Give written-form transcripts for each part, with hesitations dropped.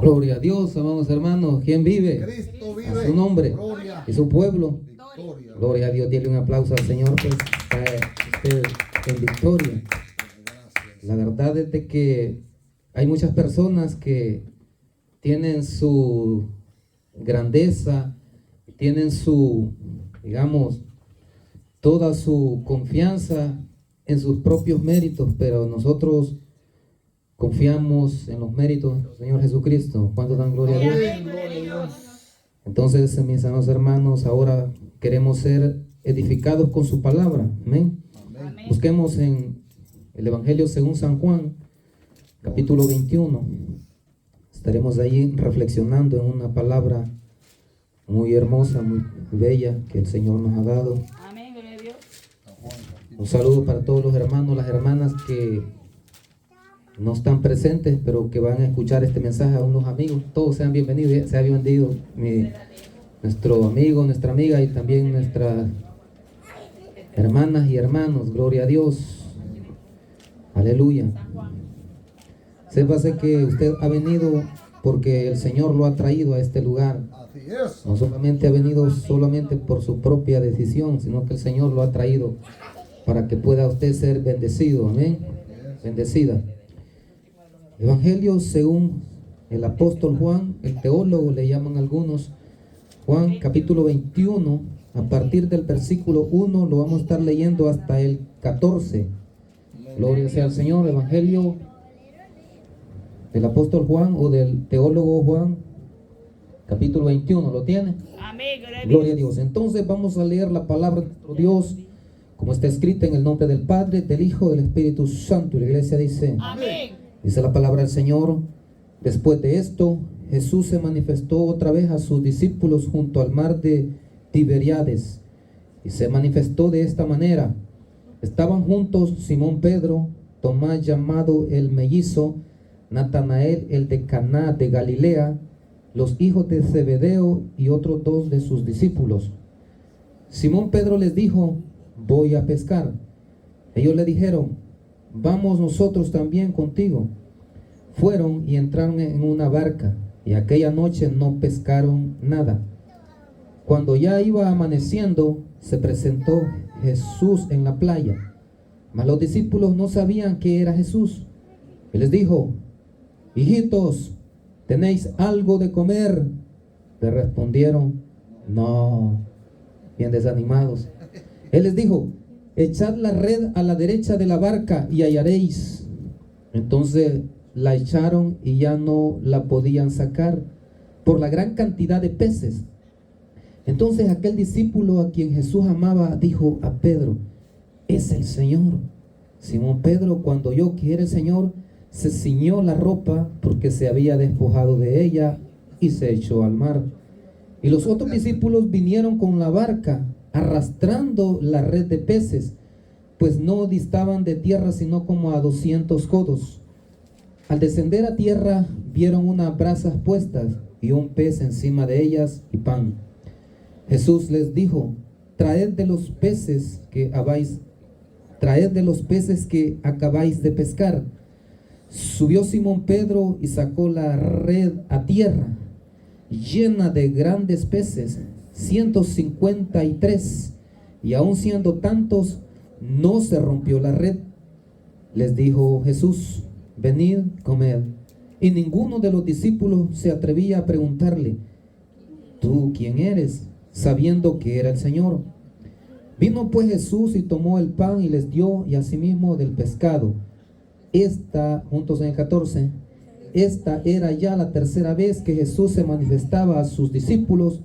Gloria a Dios, amados hermanos. ¿Quién vive? Cristo vive. A su nombre. Gloria. Y su pueblo. Victoria. Gloria a Dios. Dile un aplauso al Señor, pues, usted en victoria. La verdad es de que hay muchas personas que tienen su grandeza, tienen su, digamos, toda su confianza en sus propios méritos, pero nosotros confiamos en los méritos del Señor Jesucristo. ¿Cuánto dan gloria a Dios? Entonces, mis amados hermanos, ahora queremos ser edificados con su palabra. Amén. Busquemos en el Evangelio según San Juan, capítulo 21. Estaremos allí reflexionando en una palabra muy hermosa, muy bella que el Señor nos ha dado. Amén, gloria a Dios. Un saludo para todos los hermanos, las hermanas que no están presentes, pero que van a escuchar este mensaje, a unos amigos. Todos sean bienvenidos, sea bienvenido nuestro amigo, nuestra amiga y también nuestras hermanas y hermanos. Gloria a Dios. Aleluya. Sépase que usted ha venido porque el Señor lo ha traído a este lugar. Así es. No solamente ha venido solamente por su propia decisión, sino que el Señor lo ha traído para que pueda usted ser bendecido. Amén. Bendecida. Evangelio según el apóstol Juan, el teólogo le llaman algunos. Juan capítulo 21, a partir del versículo 1 lo vamos a estar leyendo hasta el 14. Gloria sea al Señor. Evangelio del apóstol Juan o del teólogo Juan, capítulo 21, ¿lo tiene? Amén, Gloria a Dios. Entonces vamos a leer la palabra de nuestro Dios, como está escrita en el nombre del Padre, del Hijo y del Espíritu Santo. Y la iglesia dice, Amén. dice la palabra del Señor: después de esto, Jesús se manifestó otra vez a sus discípulos junto al mar de Tiberíades, y se manifestó de esta manera. Estaban juntos Simón Pedro, Tomás llamado el mellizo, Natanael el de Caná de Galilea, los hijos de Zebedeo y otros dos de sus discípulos. Simón Pedro les dijo: voy a pescar. Ellos le dijeron: vamos nosotros también contigo. Fueron y entraron en una barca, y aquella noche no pescaron nada. Cuando ya iba amaneciendo, se presentó Jesús en la playa, mas los discípulos no sabían que era Jesús. Él les dijo: hijitos, ¿tenéis algo de comer? Le respondieron: no, bien desanimados. Él les dijo: echad la red a la derecha de la barca y hallaréis. Entonces la echaron y ya no la podían sacar por la gran cantidad de peces. Entonces aquel discípulo a quien Jesús amaba dijo a Pedro: es el Señor. Simón Pedro, cuando oyó que era el Señor, se ciñó la ropa porque se había despojado de ella y se echó al mar. Y los otros discípulos vinieron con la barca, arrastrando la red de peces, pues no distaban de tierra sino como a 200 codos. Al descender a tierra vieron unas brasas puestas y un pez encima de ellas y pan. Jesús les dijo: traed de los peces que acabáis de pescar. Subió Simón Pedro y sacó la red a tierra, llena de grandes peces, 153, y aun siendo tantos, no se rompió la red. Les dijo Jesús: venid, comed. Y ninguno de los discípulos se atrevía a preguntarle: ¿tú quién eres?, sabiendo que era el Señor. Vino pues Jesús y tomó el pan y les dio, y asimismo del pescado. Juntos en el 14, esta era ya la tercera vez que Jesús se manifestaba a sus discípulos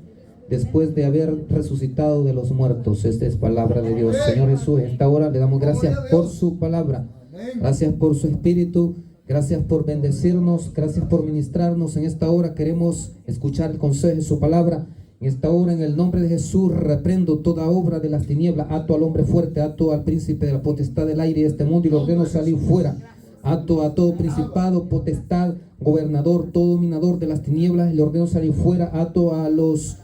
después de haber resucitado de los muertos. Esta es palabra de Dios. Señor Jesús, en esta hora le damos gracias por su palabra, gracias por su espíritu, gracias por bendecirnos, gracias por ministrarnos. En esta hora queremos escuchar el consejo de su palabra. En esta hora, en el nombre de Jesús, reprendo toda obra de las tinieblas, ato al hombre fuerte, ato al príncipe de la potestad del aire y de este mundo, y lo ordeno salir fuera. Ato a todo principado, potestad, gobernador, todo dominador de las tinieblas, y le ordeno salir fuera. Ato a los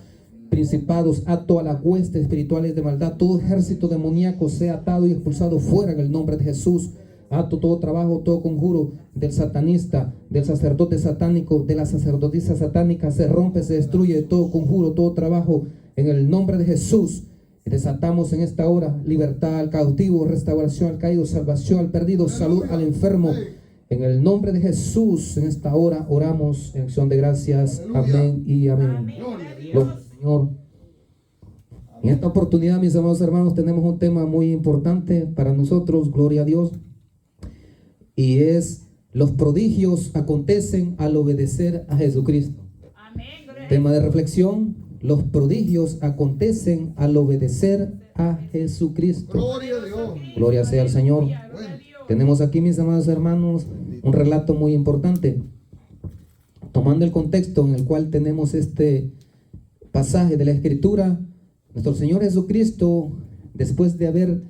principados, ato a las huestes espirituales de maldad. Todo ejército demoníaco sea atado y expulsado fuera en el nombre de Jesús. ato todo trabajo, todo conjuro del satanista, del sacerdote satánico, de la sacerdotisa satánica, se rompe, se destruye todo conjuro, todo trabajo en el nombre de Jesús. Desatamos en esta hora libertad al cautivo, restauración al caído, salvación al perdido, salud al enfermo. En el nombre de Jesús, en esta hora oramos en acción de gracias. Amén y amén. Gloria al Señor. En esta oportunidad, mis amados hermanos, tenemos un tema muy importante para nosotros, gloria a Dios, y es: los prodigios acontecen al obedecer a Jesucristo. Tema de reflexión: los prodigios acontecen al obedecer a Jesucristo. Gloria a Dios. Gloria sea al Señor. Tenemos aquí, mis amados hermanos, un relato muy importante, tomando el contexto en el cual tenemos este pasaje de la Escritura. Nuestro Señor Jesucristo, después de haber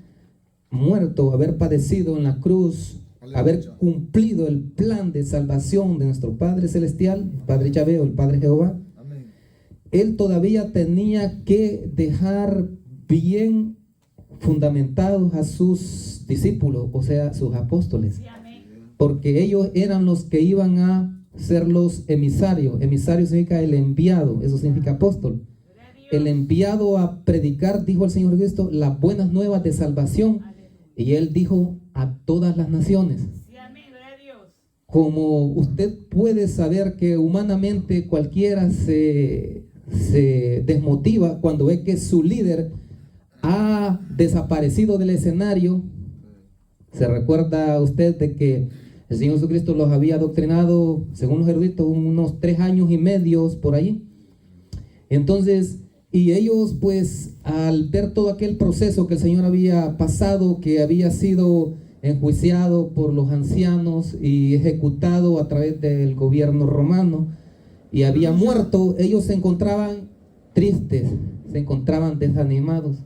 muerto, haber padecido en la cruz, haber cumplido el plan de salvación de nuestro Padre Celestial, el Padre Yahvé o el Padre Jehová, Él todavía tenía que dejar bien fundamentados a sus discípulos, o sea, sus apóstoles, porque ellos eran los que iban a ser los emisarios. Emisario significa el enviado, eso significa apóstol. El enviado a predicar, dijo el Señor Cristo, las buenas nuevas de salvación. Y Él dijo a todas las naciones. Como usted puede saber que humanamente cualquiera se desmotiva cuando ve que su líder ha desaparecido del escenario. Se recuerda usted de que el Señor Jesucristo los había adoctrinado, según los eruditos, unos 3 años y medio por ahí. Entonces, y ellos pues al ver todo aquel proceso que el Señor había pasado, que había sido enjuiciado por los ancianos y ejecutado a través del gobierno romano, y había muerto, ellos se encontraban tristes, se encontraban desanimados.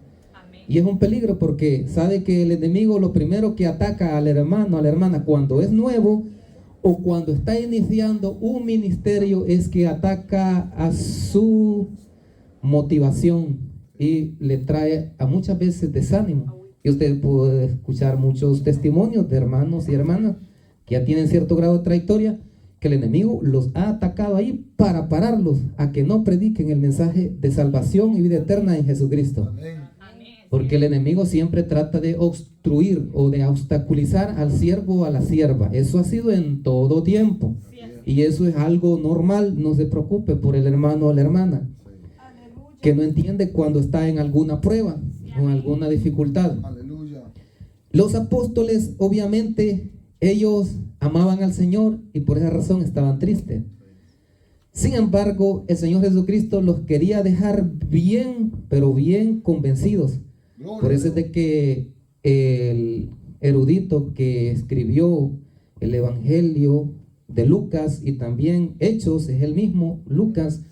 Y es un peligro porque sabe que el enemigo lo primero que ataca al hermano, a la hermana, cuando es nuevo o cuando está iniciando un ministerio, es que ataca a su motivación y le trae a muchas veces desánimo. Y usted puede escuchar muchos testimonios de hermanos y hermanas que ya tienen cierto grado de trayectoria, que el enemigo los ha atacado ahí para pararlos a que no prediquen el mensaje de salvación y vida eterna en Jesucristo. Porque el enemigo siempre trata de obstruir o de obstaculizar al siervo o a la sierva. Eso ha sido en todo tiempo. Y eso es algo normal. No se preocupe por el hermano o la hermana que no entiende cuando está en alguna prueba o en alguna dificultad. Los apóstoles, obviamente, ellos amaban al Señor y por esa razón estaban tristes. Sin embargo, el Señor Jesucristo los quería dejar bien, pero bien convencidos. Por eso es de que el erudito que escribió el Evangelio de Lucas y también Hechos, es el mismo Lucas,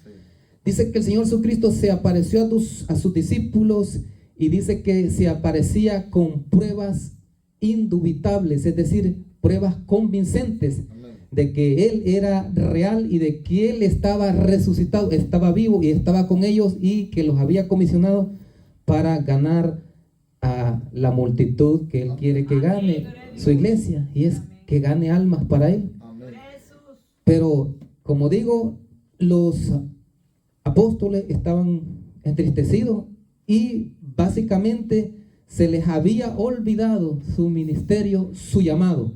dice que el Señor Jesucristo se apareció a sus discípulos y dice que se aparecía con pruebas indubitables, es decir, pruebas convincentes de que Él era real y de que Él estaba resucitado, estaba vivo y estaba con ellos y que los había comisionado para ganar a la multitud que Él quiere que gane su iglesia, y es que gane almas para Él. Pero, como digo, los apóstoles estaban entristecidos y básicamente se les había olvidado su ministerio, su llamado.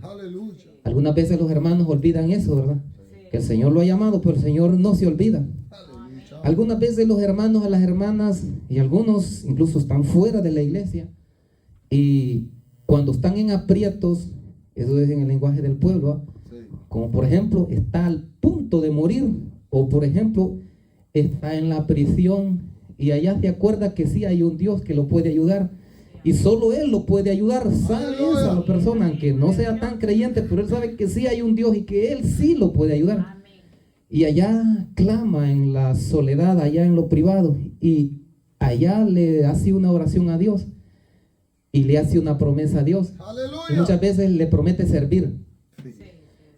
Algunas veces los hermanos olvidan eso, ¿verdad? Que el Señor lo ha llamado, pero el Señor no se olvida. Algunas veces los hermanos a las hermanas, y algunos incluso están fuera de la iglesia, y cuando están en aprietos, eso es en el lenguaje del pueblo, como por ejemplo está al punto de morir, o por ejemplo está en la prisión y allá se acuerda que sí hay un Dios que lo puede ayudar y solo Él lo puede ayudar. Sabe esa la persona, aunque no sea tan creyente, pero él sabe que sí hay un Dios y que Él sí lo puede ayudar. Y allá clama en la soledad, allá en lo privado, y allá le hace una oración a Dios y le hace una promesa a Dios. Y muchas veces le promete servir.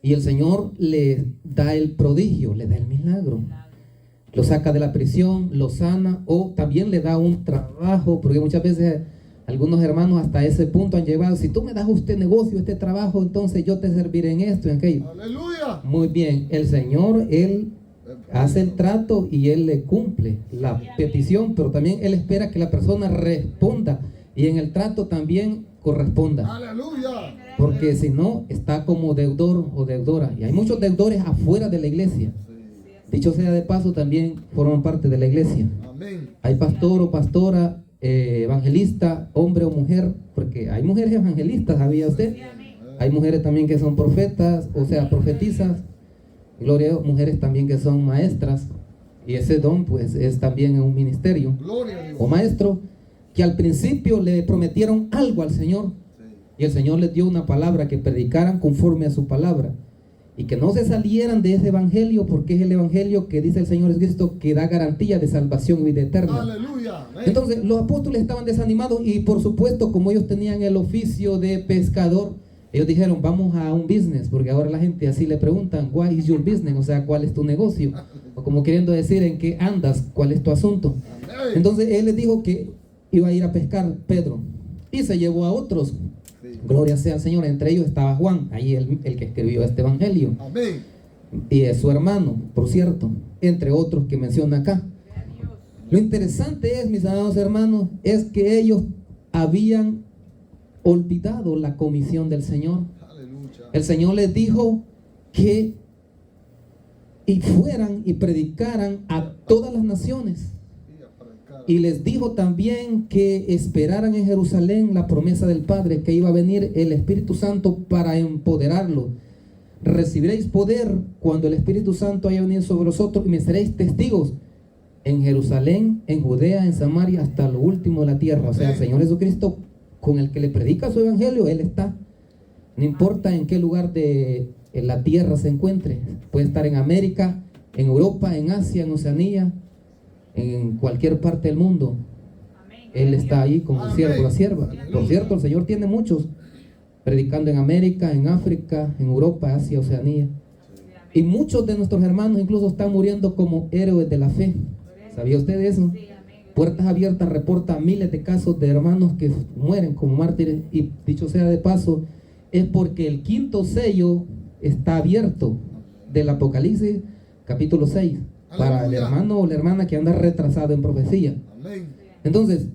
Y el Señor le da el prodigio, le da el milagro. Lo saca de la prisión, lo sana, o también le da un trabajo, porque muchas veces Algunos hermanos hasta ese punto han llegado. Si tú me das este negocio, este trabajo, entonces yo te serviré en esto y en aquello. Aleluya. Muy bien, el Señor, Él hace el trato y Él le cumple la petición, pero también Él espera que la persona responda y en el trato también corresponda. Aleluya. Porque si no, está como deudor o deudora. Y hay muchos deudores afuera de la iglesia. Dicho sea de paso, también forman parte de la iglesia. Amén. Hay pastor o pastora, evangelista, hombre o mujer, porque hay mujeres evangelistas, ¿sabía usted? Hay mujeres también que son profetas, o sea, profetizas. Gloria a Dios, mujeres también que son maestras. Y ese don, pues, es también un ministerio. Gloria a Dios. O maestro, que al principio le prometieron algo al Señor. Y el Señor les dio una palabra, que predicaran conforme a su palabra. Y que no se salieran de ese evangelio, porque es el evangelio que dice el Señor Jesucristo, que da garantía de salvación y vida eterna. Aleluya. Amén. Entonces los apóstoles estaban desanimados y por supuesto, como ellos tenían el oficio de pescador, ellos dijeron, vamos a un business, porque ahora la gente así le preguntan, what is your business? O sea, ¿cuál es tu negocio? O como queriendo decir, ¿en qué andas? ¿Cuál es tu asunto? Amén. Entonces él les dijo que iba a ir a pescar, Pedro, y se llevó a otros. Gloria sea al Señor. Entre ellos estaba Juan, ahí el que escribió este evangelio. Amén. Y es su hermano, por cierto, entre otros que menciona acá. Lo interesante es, mis amados hermanos, es que ellos habían olvidado la comisión del Señor. Aleluya. El Señor les dijo que y fueran y predicaran a todas las naciones. Y les dijo también que esperaran en Jerusalén la promesa del Padre, que iba a venir el Espíritu Santo para empoderarlo. Recibiréis poder cuando el Espíritu Santo haya venido sobre vosotros y me seréis testigos en Jerusalén, en Judea, en Samaria, hasta lo último de la tierra. O sea, el Señor Jesucristo, con el que le predica su evangelio, Él está. No importa en qué lugar de la tierra se encuentre. Puede estar en América, en Europa, en Asia, en Oceanía, en cualquier parte del mundo. Él está ahí como el siervo, la sierva. Por cierto, el Señor tiene muchos predicando en América, en África, en Europa, Asia, Oceanía. Y muchos de nuestros hermanos incluso están muriendo como héroes de la fe. ¿Sabía usted eso? Puertas Abiertas reporta miles de casos de hermanos que mueren como mártires. Y dicho sea de paso, es porque el quinto sello está abierto del Apocalipsis capítulo 6. Para el hermano o la hermana que anda retrasado en profecía. Amén. Entonces,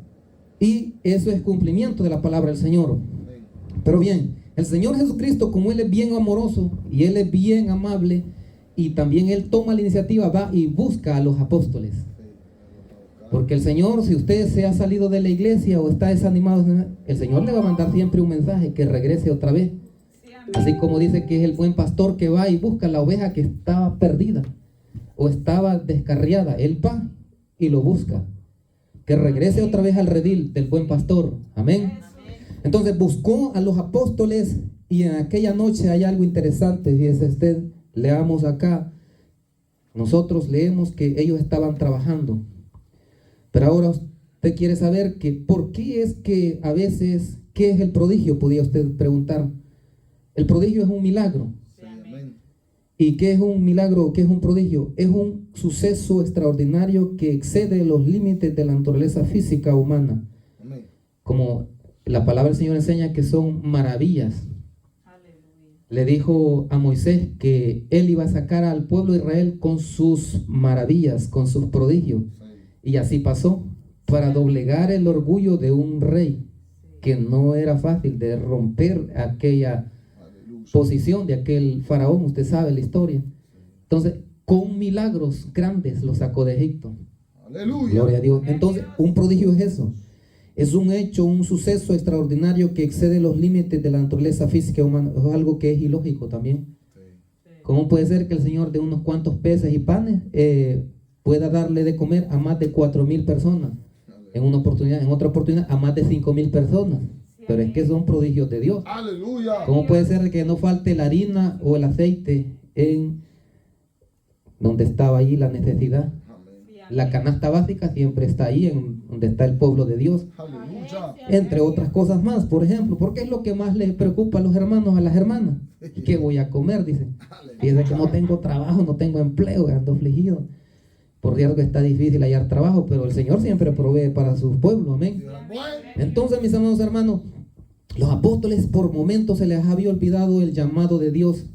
y eso es cumplimiento de la palabra del Señor. Amén. Pero bien, el Señor Jesucristo, como Él es bien amoroso y Él es bien amable, y también Él toma la iniciativa, va y busca a los apóstoles. Porque el Señor, si usted se ha salido de la iglesia o está desanimado, el Señor le va a mandar siempre un mensaje, que regrese otra vez. Así como dice que es el buen pastor que va y busca la oveja que estaba perdida o estaba descarriada. Él va y lo busca, que regrese otra vez al redil del buen pastor. Amén. Entonces buscó a los apóstoles, y en aquella noche hay algo interesante. Fíjese usted, leamos acá. Nosotros leemos que ellos estaban trabajando, pero ahora usted quiere saber que por qué es que a veces, ¿qué es el prodigio? Podía usted preguntar. El prodigio es un milagro. ¿Y qué es un milagro? ¿Qué es un prodigio? Es un suceso extraordinario que excede los límites de la naturaleza física humana. Amén. Como la palabra del Señor enseña que son maravillas. Le dijo a Moisés que él iba a sacar al pueblo de Israel con sus maravillas, con sus prodigios. Y así pasó, para doblegar el orgullo de un rey, que no era fácil de romper aquella posición de aquel faraón. Usted sabe la historia. Entonces, con milagros grandes lo sacó de Egipto. Aleluya. Gloria a Dios. Entonces, un prodigio es eso. Es un hecho, un suceso extraordinario que excede los límites de la naturaleza física humana. Es algo que es ilógico también. ¿Cómo puede ser que el Señor de unos cuantos peces y panes pueda darle de comer a más de 4,000 personas en una oportunidad, en otra oportunidad a más de 5,000 personas? Pero es que son prodigios de Dios. Aleluya. ¿Cómo puede ser que no falte la harina o el aceite en donde estaba ahí la necesidad? La canasta básica siempre está ahí, en donde está el pueblo de Dios. Aleluya. Entre otras cosas más, por ejemplo, porque es lo que más les preocupa a los hermanos, a las hermanas. ¿Qué voy a comer? Dicen. Fíjense que no tengo trabajo, no tengo empleo, ando afligido. Por cierto que está difícil hallar trabajo, pero el Señor siempre provee para su pueblo, amén. Dios es bueno. Entonces, mis amados hermanos, los apóstoles por momentos se les había olvidado el llamado de Dios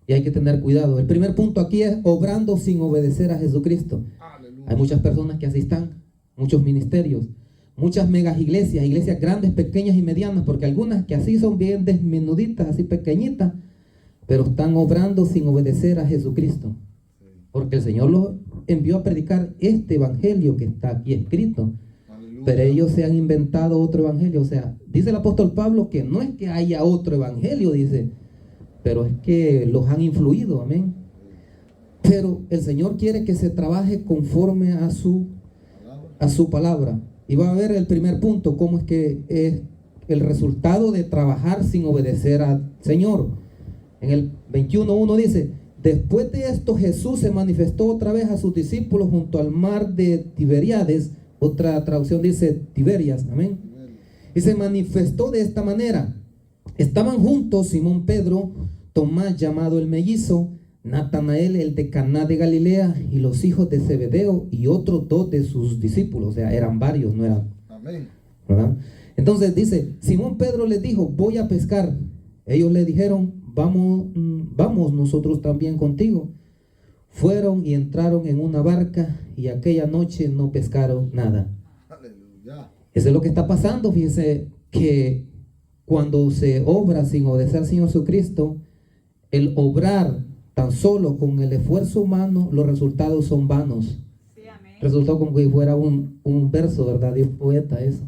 y hay que tener cuidado. El primer punto aquí es obrando sin obedecer a Jesucristo. Aleluya. Hay muchas personas que así están, muchos ministerios, muchas megas iglesias, iglesias grandes, pequeñas y medianas, porque algunas que así son bien desmenuditas, así pequeñitas, pero están obrando sin obedecer a Jesucristo. Porque el Señor los envió a predicar este evangelio que está aquí escrito. Aleluya. Pero ellos se han inventado otro evangelio. O sea, dice el apóstol Pablo que no es que haya otro evangelio, dice, pero es que los han influido, amén. Pero el Señor quiere que se trabaje conforme a su palabra. Y va a ver el primer punto, cómo es que es el resultado de trabajar sin obedecer al Señor. En el 21:1 dice: después de esto Jesús se manifestó otra vez a sus discípulos junto al mar de Tiberíades. Otra traducción dice Tiberias, amén. Y se manifestó de esta manera: estaban juntos Simón Pedro, Tomás llamado el mellizo, Natanael el de Caná de Galilea y los hijos de Zebedeo y otros dos de sus discípulos. O sea, eran varios, no eran. Amén. ¿Verdad? Entonces dice, Simón Pedro les dijo: voy a pescar. Ellos le dijeron: vamos nosotros también contigo. Fueron y entraron en una barca y aquella noche no pescaron nada. Aleluya. Eso es lo que está pasando. Fíjense que cuando se obra sin obedecer al Señor Jesucristo, el obrar tan solo con el esfuerzo humano, los resultados son vanos. Sí, amén. Resultó como que fuera un verso, ¿verdad? De un poeta eso.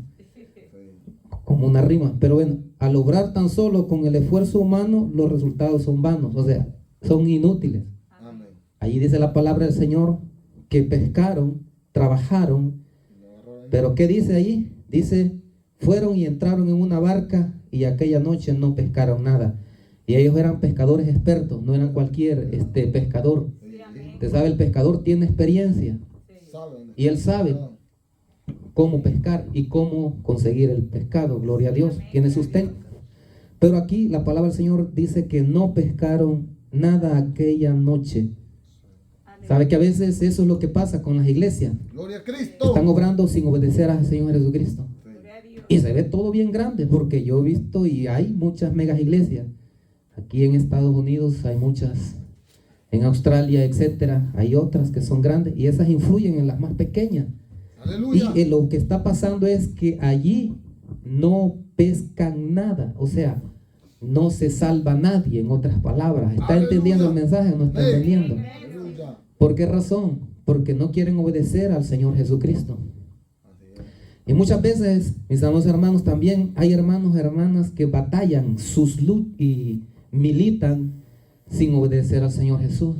Como una rima. Pero bueno, al obrar tan solo con el esfuerzo humano, los resultados son vanos. O sea, son inútiles. Amén. Allí dice la palabra del Señor que pescaron, trabajaron. Pero ¿qué dice allí? Dice, fueron y entraron en una barca y aquella noche no pescaron nada. Y ellos eran pescadores expertos, no eran cualquier pescador. Sí, amén. Usted sabe, el pescador tiene experiencia ¿Sabe dónde y él está? sabe cómo pescar y cómo conseguir el pescado. Gloria a Dios, tiene sustento. Pero aquí la palabra del Señor dice que no pescaron nada aquella noche. ¿Sabe que a veces eso es lo que pasa con las iglesias? Gloria a Cristo. Están obrando sin obedecer al Señor Jesucristo. Gloria a Dios. Y se ve todo bien grande, porque yo he visto y hay muchas megas iglesias. Aquí en Estados Unidos hay muchas, en Australia, etcétera. Hay otras que son grandes y esas influyen en las más pequeñas. Aleluya. Y lo que está pasando es que allí no pescan nada, o sea, no se salva nadie, en otras palabras. ¿Está Aleluya. entendiendo el mensaje o no está Amén. entendiendo? Aleluya. ¿Por qué razón? Porque no quieren obedecer al Señor Jesucristo. Así es. Y muchas veces, mis amados hermanos, también hay hermanos y hermanas que batallan y militan sin obedecer al Señor Jesús.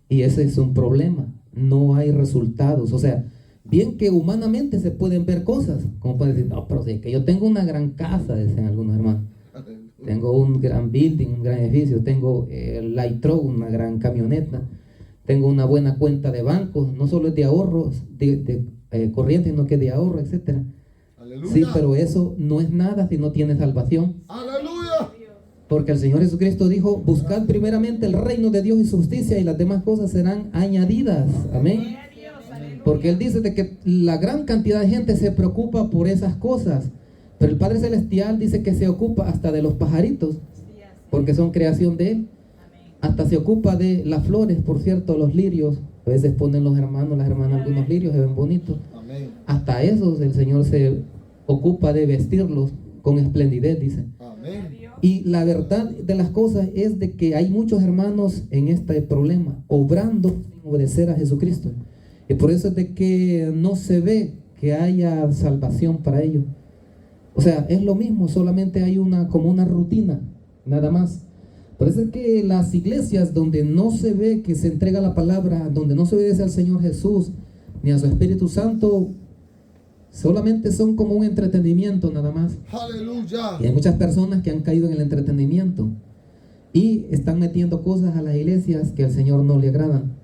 Y ese es un problema. No hay resultados. O sea, bien que humanamente se pueden ver cosas, como pueden decir, no, pero si es que yo tengo una gran casa, dicen algunos hermanos. Aleluya. Tengo un gran building, un gran edificio, tengo el light truck, una gran camioneta, tengo una buena cuenta de banco, no solo es de ahorros, corriente, sino que de ahorro, etcétera. Aleluya. Sí, pero eso no es nada si no tiene salvación. Aleluya. Porque el Señor Jesucristo dijo, buscad primeramente el reino de Dios y su justicia y las demás cosas serán añadidas. Amén. Gloria a Dios. Aleluya. Porque Él dice de que la gran cantidad de gente se preocupa por esas cosas. Pero el Padre Celestial dice que se ocupa hasta de los pajaritos, Sí, así. porque son creación de Él. Amén. Hasta se ocupa de las flores, por cierto, los lirios. A veces ponen los hermanos, las hermanas algunos lirios, se ven bonitos. Amén. Hasta esos el Señor se ocupa de vestirlos con esplendidez, dice. Amén. Y la verdad de las cosas es de que hay muchos hermanos en este problema, obrando sin obedecer a Jesucristo. Y por eso es de que no se ve que haya salvación para ellos. O sea, es lo mismo, solamente hay como una rutina, nada más. Por eso es que las iglesias donde no se ve que se entrega la palabra, donde no se obedece al Señor Jesús, ni a su Espíritu Santo, solamente son como un entretenimiento nada más. Aleluya. Y hay muchas personas que han caído en el entretenimiento y están metiendo cosas a las iglesias que al Señor no le agradan.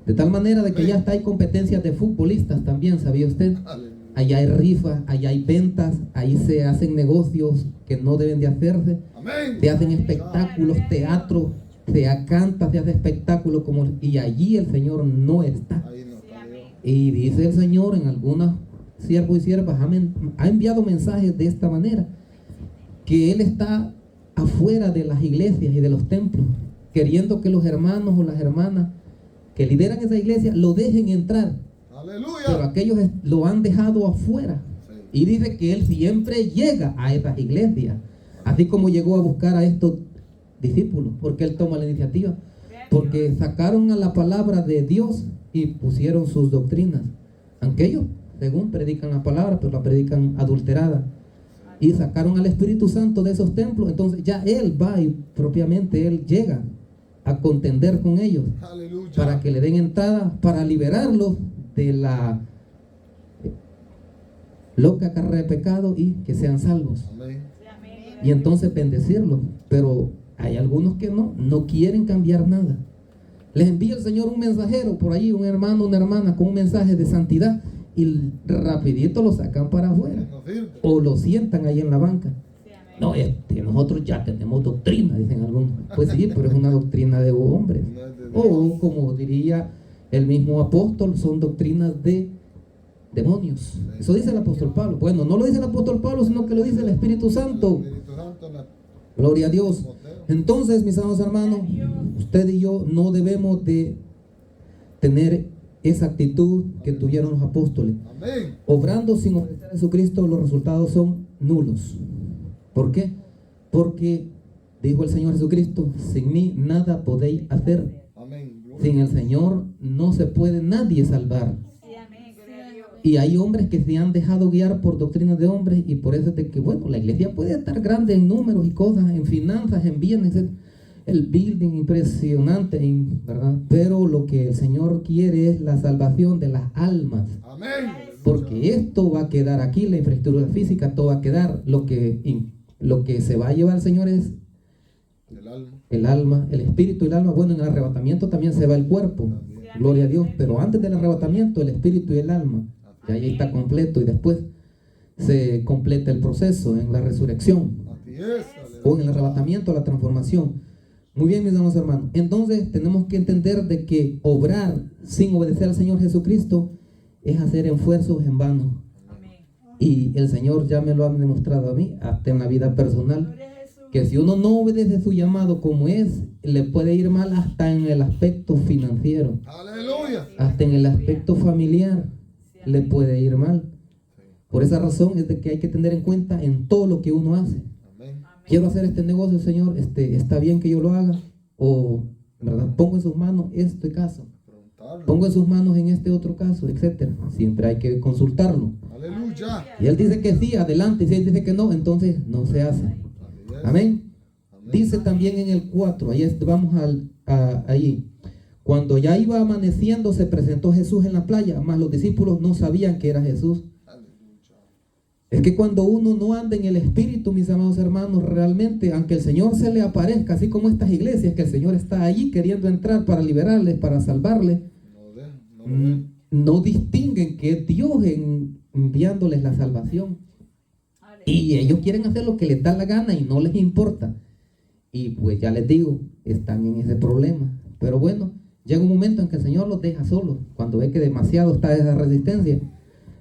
De tal manera de que ya hasta hay competencias de futbolistas también, ¿sabía usted? Aleluya. Allá hay rifas, allá hay ventas, ahí se hacen negocios que no deben de hacerse. Amén. Se hacen espectáculos, teatro, se canta, se hace espectáculos y allí el Señor no está. Ahí Y dice el Señor en algunos siervos y siervas, ha enviado mensajes de esta manera, que Él está afuera de las iglesias y de los templos, queriendo que los hermanos o las hermanas que lideran esa iglesia lo dejen entrar, pero Aleluya. aquellos lo han dejado afuera. Y dice que Él siempre llega a esas iglesias, así como llegó a buscar a estos discípulos, porque Él toma la iniciativa, porque sacaron a la palabra de Dios y pusieron sus doctrinas, aunque ellos según predican la palabra, pero la predican adulterada, y sacaron al Espíritu Santo de esos templos. Entonces ya Él va y propiamente Él llega a contender con ellos Aleluya. para que le den entrada, para liberarlos de la loca carrera de pecado y que sean salvos, Amén. y entonces bendecirlos. Pero hay algunos que no quieren cambiar nada. Les envía el Señor un mensajero por ahí, un hermano, una hermana con un mensaje de santidad, y rapidito lo sacan para afuera No sirve. o lo sientan ahí en la banca. No, nosotros ya tenemos doctrina, dicen algunos. Pues sí, pero es una doctrina de hombres. No es de Dios. O como diría el mismo apóstol, son doctrinas de demonios. Eso dice el apóstol Pablo. Bueno, no lo dice el apóstol Pablo, sino que lo dice el Espíritu Santo. El Espíritu Santo, Gloria a Dios. Timoteo. Entonces, mis amados hermanos, usted y yo no debemos de tener esa actitud que tuvieron los apóstoles. Amén. Obrando sin obedecer a Jesucristo, los resultados son nulos. ¿Por qué? Porque dijo el Señor Jesucristo, sin mí nada podéis hacer. Amén. Gloria. Sin el Señor no se puede nadie salvar. Sí, amén. Gloria a Dios. Y hay hombres que se han dejado guiar por doctrinas de hombres, y por eso es de que, bueno, la iglesia puede estar grande en números y cosas, en finanzas, en bienes, el building impresionante, ¿verdad? Pero lo que el Señor quiere es la salvación de las almas. Amén. Porque esto va a quedar aquí, la infraestructura física, todo va a quedar. Lo que se va a llevar el Señor es El alma. el alma, el espíritu y el alma. Bueno, en el arrebatamiento también se va el cuerpo, gloria a Dios, pero antes del arrebatamiento el espíritu y el alma, y ahí está completo, y después se completa el proceso en la resurrección Así es. o en el arrebatamiento, la transformación. Muy bien, mis hermanos, entonces tenemos que entender de que obrar sin obedecer al Señor Jesucristo es hacer esfuerzos en vano. Amén. Y el Señor ya me lo ha demostrado a mí, hasta en la vida personal, Gloria a Jesús. que si uno no obedece su llamado como es, le puede ir mal hasta en el aspecto financiero, Aleluya. hasta en el aspecto familiar le puede ir mal. Por esa razón es de que hay que tener en cuenta en todo lo que uno hace. Amén. Quiero hacer este negocio, Señor, está bien que yo lo haga, o ¿verdad? Pongo en sus manos este caso, Preguntarlo. pongo en sus manos en este otro caso, etcétera. Siempre hay que consultarlo. Aleluya. Y él dice que sí, adelante. Y si él dice que no, entonces no se hace. Así es. Amén. Amén. Dice también en el 4, vamos allí. Cuando ya iba amaneciendo, se presentó Jesús en la playa, mas los discípulos no sabían que era Jesús. Aleluya. Es que cuando uno no anda en el Espíritu, mis amados hermanos, realmente, aunque el Señor se le aparezca, así como estas iglesias, que el Señor está allí queriendo entrar para liberarles, para salvarles, No dejan, no lo ven. no distinguen que es Dios enviándoles la salvación. Y ellos quieren hacer lo que les da la gana y no les importa. Y pues ya les digo, están en ese problema. Pero bueno, llega un momento en que el Señor los deja solos. Cuando ve que demasiado está esa resistencia,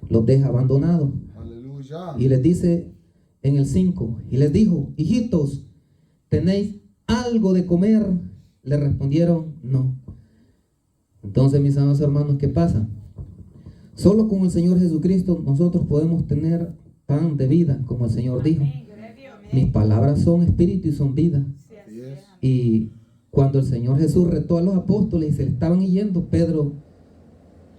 los deja abandonados. Aleluya. Y les dice en el 5, y les dijo, hijitos, ¿tenéis algo de comer? Le respondieron, no. Entonces, mis amados hermanos, ¿qué pasa? Solo con el Señor Jesucristo nosotros podemos tener pan de vida, como el Señor dijo. Amén. Gloria a Dios. Mis palabras son espíritu y son vida. Sí, Así es. Y cuando el Señor Jesús retó a los apóstoles y se le estaban yendo, Pedro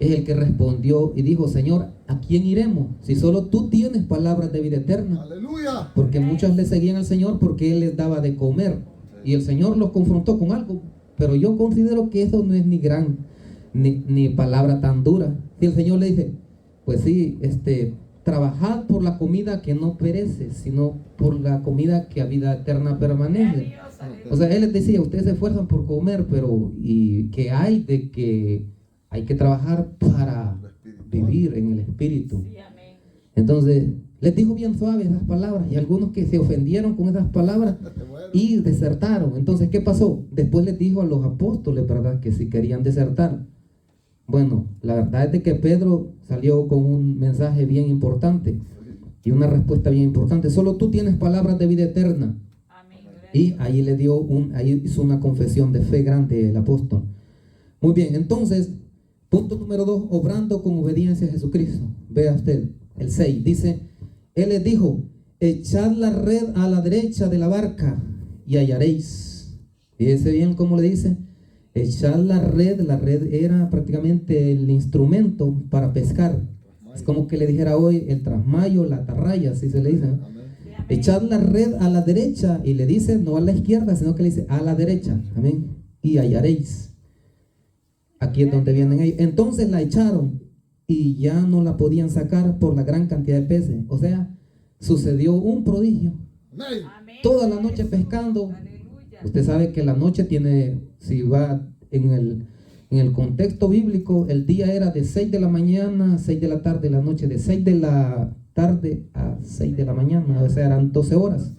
es el que respondió y dijo, Señor, ¿a quién iremos? Si solo tú tienes palabras de vida eterna. Aleluya. Porque muchos le seguían al Señor porque Él les daba de comer. Y el Señor los confrontó con algo. Pero yo considero que eso no es ni palabra tan dura. Y el Señor le dice, pues sí, trabajad por la comida que no perece, sino por la comida que a vida eterna permanece. Dios, aleluya. O sea, Él les decía, ustedes se esfuerzan por comer, pero ¿y qué hay de que hay que trabajar para vivir en el Espíritu? Sí, amén. Entonces, les dijo bien suave esas palabras, y algunos que se ofendieron con esas palabras y desertaron. Entonces, ¿qué pasó? Después les dijo a los apóstoles, ¿verdad?, que si querían desertar. Bueno, la verdad es de que Pedro salió con un mensaje bien importante y una respuesta bien importante. Solo tú tienes palabras de vida eterna. Amén. Y ahí ahí hizo una confesión de fe grande el apóstol. Muy bien, entonces, punto número 2, obrando con obediencia a Jesucristo. Vea usted, el 6, dice, Él les dijo, echad la red a la derecha de la barca y hallaréis. Fíjese bien cómo le dice, echad la red era prácticamente el instrumento para pescar. Es como que le dijera hoy el trasmayo, la atarraya, así se le dice, ¿no? Amén. Echad la red a la derecha, y le dice no a la izquierda, sino que le dice a la derecha, amén, y hallaréis. Aquí es donde vienen ellos. Entonces la echaron y ya no la podían sacar por la gran cantidad de peces. O sea, sucedió un prodigio. Amén. Amén. Toda la noche pescando. Aleluya. Usted sabe que la noche tiene, si va en el contexto bíblico, el día era de 6 de la mañana a 6 de la tarde, la noche de 6 de la tarde a 6 de la mañana, o sea, eran 12 horas.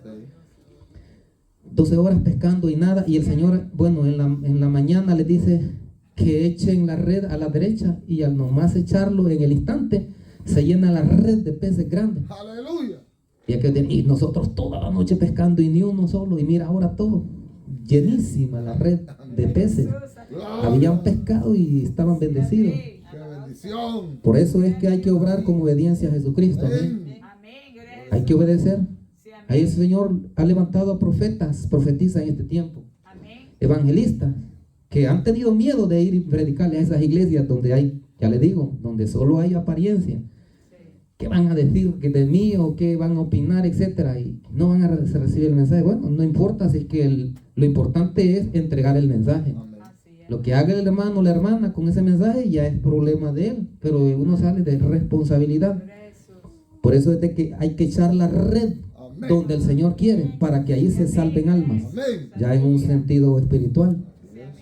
12 horas pescando y nada, y el Señor, bueno, en la mañana les dice que echen la red a la derecha, y al nomás echarlo en el instante, se llena la red de peces grandes. Aleluya. Y nosotros toda la noche pescando y ni uno solo, y mira ahora todo, llenísima la red de peces. Habían pescado y estaban bendecidos. Qué bendición. Por eso es que hay que obrar con obediencia a Jesucristo. ¿Amén? Amén. Amén. Hay que obedecer. Sí, amén. Ahí el Señor ha levantado a profetas, profetizas en este tiempo, Amén. evangelistas, que han tenido miedo de ir y predicarle a esas iglesias donde hay, ya le digo, donde solo hay apariencia. ¿Qué van a decir que de mí, o qué van a opinar, etcétera? Y no van a recibir el mensaje. Bueno, no importa, si es que lo importante es entregar el mensaje. Amén. Así es. Lo que haga el hermano o la hermana con ese mensaje ya es problema de él, pero uno sale de responsabilidad. Gloria a Jesús. Por eso es de que hay que echar la red Amén. donde el Señor quiere, para que ahí se salven almas, Amén. ya en un sentido espiritual.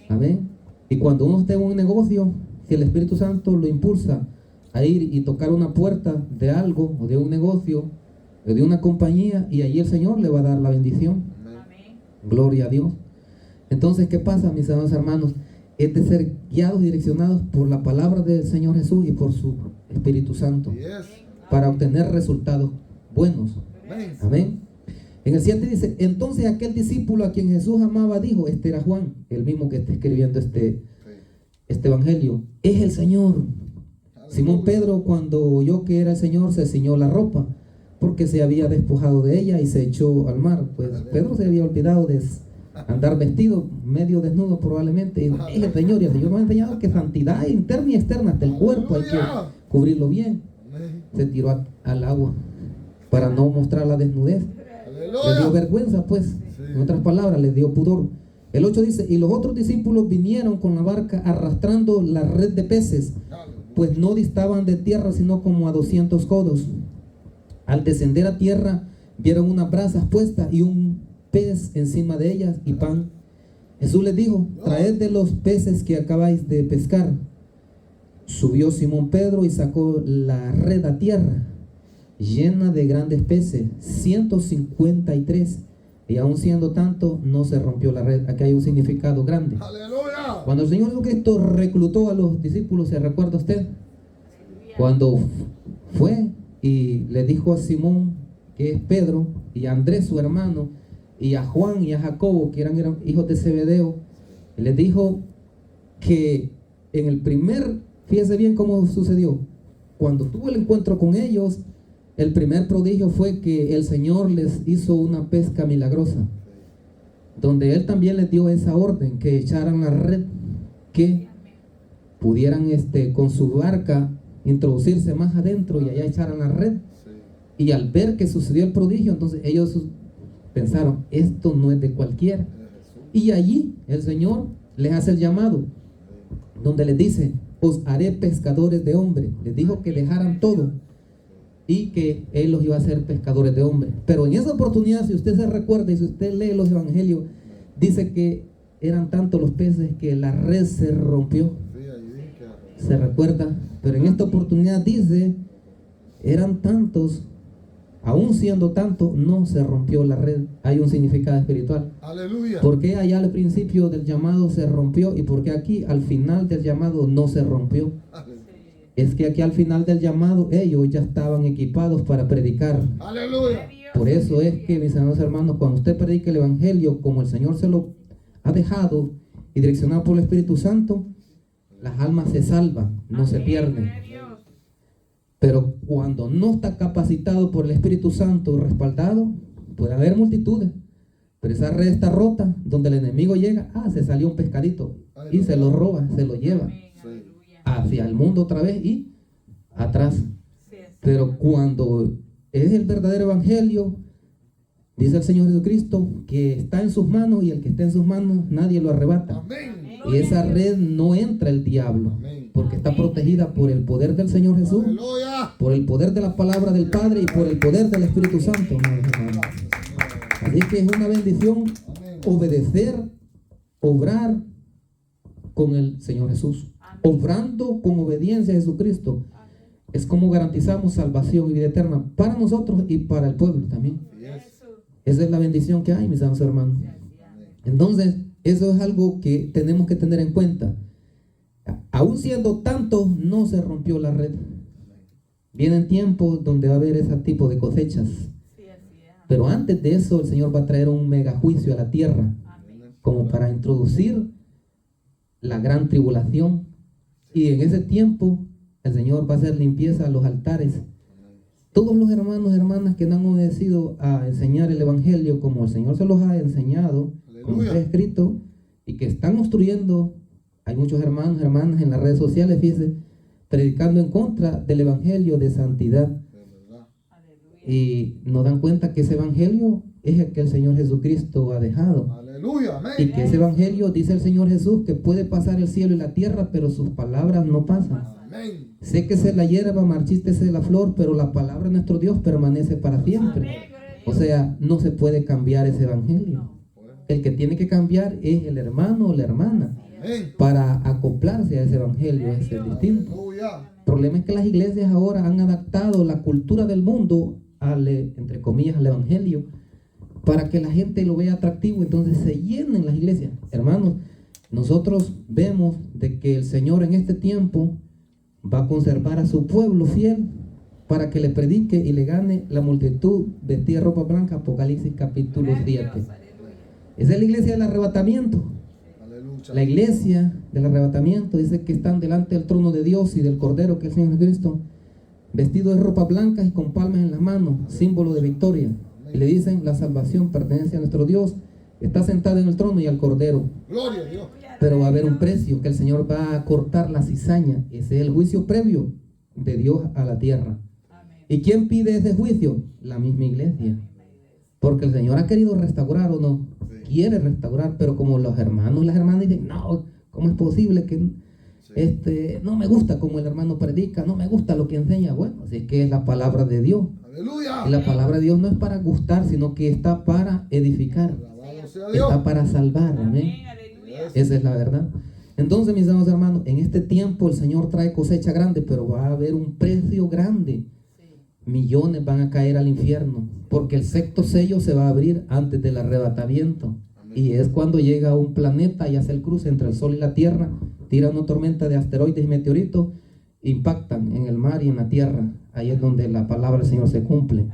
Amén. Y cuando uno esté en un negocio, si el Espíritu Santo lo impulsa a ir y tocar una puerta de algo, o de un negocio, o de una compañía, y allí el Señor le va a dar la bendición. Amén. Gloria a Dios. Entonces, ¿qué pasa, mis amados hermanos? Es de ser guiados y direccionados por la palabra del Señor Jesús y por su Espíritu Santo, Yes. para obtener resultados buenos. Amén. Amén. En el 7 dice, entonces aquel discípulo a quien Jesús amaba dijo, este era Juan, el mismo que está escribiendo este evangelio, es el Señor. Simón Pedro, cuando oyó que era el Señor, se ciñó la ropa, porque se había despojado de ella y se echó al mar. Pues Pedro se había olvidado de andar vestido, medio desnudo probablemente. Y es el Señor, y el Señor nos ha enseñado que santidad interna y externa, hasta el cuerpo hay que cubrirlo bien. Amén. Se tiró al agua para no mostrar la desnudez. Le dio Aleluya. vergüenza, pues. En otras palabras, le dio pudor. El 8 dice, y los otros discípulos vinieron con la barca arrastrando la red de peces, pues no distaban de tierra sino como a 200 codos. Al descender a tierra, vieron unas brasas puestas y un pez encima de ellas y pan. Jesús les dijo, traed de los peces que acabáis de pescar. Subió Simón Pedro y sacó la red a tierra, llena de grandes peces, 153, y aun siendo tanto, no se rompió la red. Aquí hay un significado grande. Aleluya. Cuando el Señor Jesucristo reclutó a los discípulos, ¿se recuerda usted? Cuando fue y le dijo a Simón, que es Pedro, y a Andrés su hermano, y a Juan y a Jacobo, que eran hijos de Zebedeo, les dijo que en el fíjese bien cómo sucedió. Cuando tuvo el encuentro con ellos, el primer prodigio fue que el Señor les hizo una pesca milagrosa, donde Él también les dio esa orden, que echaran la red, que pudieran con su barca introducirse más adentro y allá echaran la red. Y al ver que sucedió el prodigio, entonces ellos pensaron, esto no es de cualquiera. Y allí el Señor les hace el llamado, donde les dice, os haré pescadores de hombres. Les dijo que dejaran todo y que Él los iba a hacer pescadores de hombres. Pero en esa oportunidad, si usted se recuerda y si usted lee los evangelios, dice que eran tantos los peces que la red se rompió. ¿Se recuerda? Pero en esta oportunidad dice, eran tantos aún siendo tanto, no se rompió la red. Hay un significado espiritual. Aleluya. ¿Por qué allá al principio del llamado se rompió y por qué aquí al final del llamado no se rompió? Es que aquí al final del llamado ellos ya estaban equipados para predicar. Aleluya. Por eso es que, mis amados hermanos, cuando usted predica el Evangelio como el Señor se lo ha dejado y direccionado por el Espíritu Santo, las almas se salvan, no se pierden. Pero cuando no está capacitado por el Espíritu Santo, respaldado, puede haber multitudes. Pero esa red está rota, donde el enemigo llega, se salió un pescadito y se lo roba, se lo lleva hacia el mundo otra vez y atrás. Pero cuando es el verdadero evangelio, dice el Señor Jesucristo, que está en sus manos y el que está en sus manos nadie lo arrebata. Amén. Y esa red no entra el diablo, porque está protegida por el poder del Señor Jesús, Aleluya. por el poder de la palabra del Padre y por el poder del Espíritu Santo, hermanos, hermanos. Así que es una bendición obedecer, obrar con el Señor Jesús, obrando con obediencia a Jesucristo. Es como garantizamos salvación y vida eterna para nosotros y para el pueblo también. Esa es la bendición que hay, mis amados hermanos. Entonces, eso es algo que tenemos que tener en cuenta. Aún siendo tanto, no se rompió la red. Vienen tiempos donde va a haber ese tipo de cosechas. Pero antes de eso, el Señor va a traer un mega juicio a la tierra, como para introducir la gran tribulación. Y en ese tiempo, el Señor va a hacer limpieza a los altares. Todos los hermanos y hermanas que no han obedecido a enseñar el Evangelio como el Señor se los ha enseñado, como está escrito, y que están obstruyendo, hay muchos hermanos y hermanas en las redes sociales, fíjense, predicando en contra del Evangelio de santidad. Y nos dan cuenta que ese Evangelio es el que el Señor Jesucristo ha dejado. Aleluya. Amén. Y que ese Evangelio, dice el Señor Jesús, que puede pasar el cielo y la tierra, pero sus palabras no pasan. Amén. Séquese la hierba, marchítese la flor, pero la palabra de nuestro Dios permanece para siempre. O sea, no se puede cambiar ese Evangelio. El que tiene que cambiar es el hermano o la hermana Amén. para acoplarse a ese Evangelio, ese es distinto. Aleluya. El problema es que las iglesias ahora han adaptado la cultura del mundo entre comillas, al Evangelio, para que la gente lo vea atractivo, entonces se llenen las iglesias. Hermanos, nosotros vemos de que el Señor en este tiempo va a conservar a su pueblo fiel para que le predique y le gane la multitud vestida de ropa blanca. Apocalipsis capítulo 7. Esa es la iglesia del arrebatamiento. Aleluya. La iglesia del arrebatamiento dice que están delante del trono de Dios y del Cordero, que es el Señor Cristo, vestidos de ropa blanca y con palmas en las manos, símbolo de victoria. Y le dicen, la salvación pertenece a nuestro Dios, está sentado en el trono y al Cordero. Gloria a Dios. Pero va a haber un precio, que el Señor va a cortar la cizaña. Ese es el juicio previo de Dios a la tierra. ¿Y quién pide ese juicio? La misma iglesia. Porque el Señor ha querido restaurar o no. Quiere restaurar, pero como los hermanos y las hermanas dicen, no, ¿cómo es posible que no me gusta como el hermano predica, no me gusta lo que enseña? Bueno, si es que es la palabra de Dios. Aleluya. Y la palabra de Dios no es para gustar, sino que está para edificar, Alabado sea Dios. está para salvar. Amén. Esa es la verdad. Entonces, mis amados hermanos, en este tiempo el Señor trae cosecha grande, pero va a haber un precio grande. Millones van a caer al infierno, porque el sexto sello se va a abrir antes del arrebatamiento. Y es cuando llega un planeta y hace el cruce entre el Sol y la Tierra, tira una tormenta de asteroides y meteoritos, impactan en el mar y en la tierra. Ahí es donde la palabra del Señor se cumple.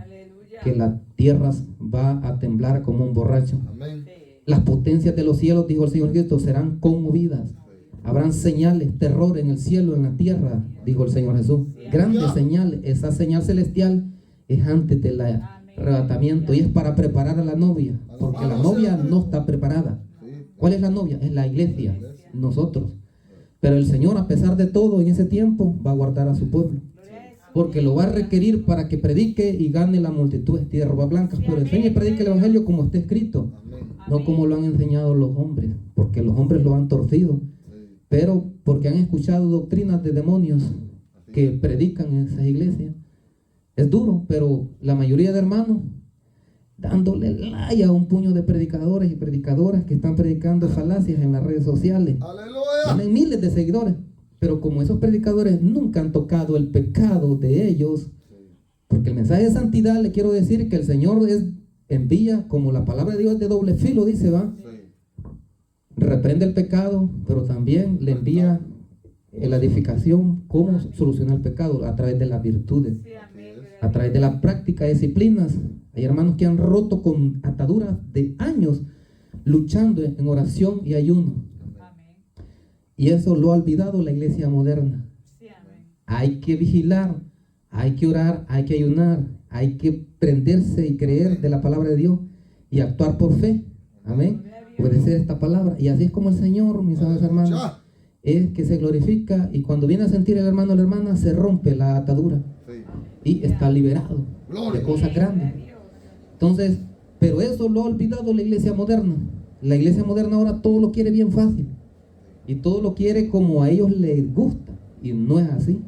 Que la tierra va a temblar como un borracho. Amén. Las potencias de los cielos, dijo el Señor Cristo, serán conmovidas. Habrán señales, terror en el cielo, en la tierra, dijo el Señor Jesús. Grandes señales. Esa señal celestial es antes del arrebatamiento y es para preparar a la novia, porque la novia no está preparada. ¿Cuál es la novia? Es la iglesia, nosotros. Pero el Señor, a pesar de todo, en ese tiempo va a guardar a su pueblo, porque lo va a requerir para que predique y gane la multitud vestida de ropa blanca. Pero enseñe y predique el evangelio como está escrito, no como lo han enseñado los hombres, porque los hombres lo han torcido, pero porque han escuchado doctrinas de demonios que predican en esas iglesias. Es duro, pero la mayoría de hermanos dándole like a un puño de predicadores y predicadoras que están predicando falacias en las redes sociales. Aleluya. Tienen miles de seguidores, pero como esos predicadores nunca han tocado el pecado de ellos, Porque el mensaje de santidad, le quiero decir que el Señor envía, como la palabra de Dios es de doble filo, dice, va, Sí. reprende el pecado, pero también le envía la edificación, cómo solucionar el pecado a través de las virtudes, Sí, amén. a través de la práctica de disciplinas. Hay hermanos que han roto con ataduras de años luchando en oración y ayuno. Amén. Y eso lo ha olvidado la iglesia moderna. Sí, amén. Hay que vigilar, hay que orar, hay que ayunar, hay que prenderse y creer de la palabra de Dios y actuar por fe. Amén. Obedecer esta palabra. Y así es como el Señor, mis amados hermanos, Ya. es que se glorifica, y cuando viene a sentir el hermano o la hermana, se rompe la atadura Sí. y está liberado Gloria. de cosas grandes. Entonces, pero eso lo ha olvidado la iglesia moderna. La iglesia moderna ahora todo lo quiere bien fácil y todo lo quiere como a ellos les gusta, y no es así,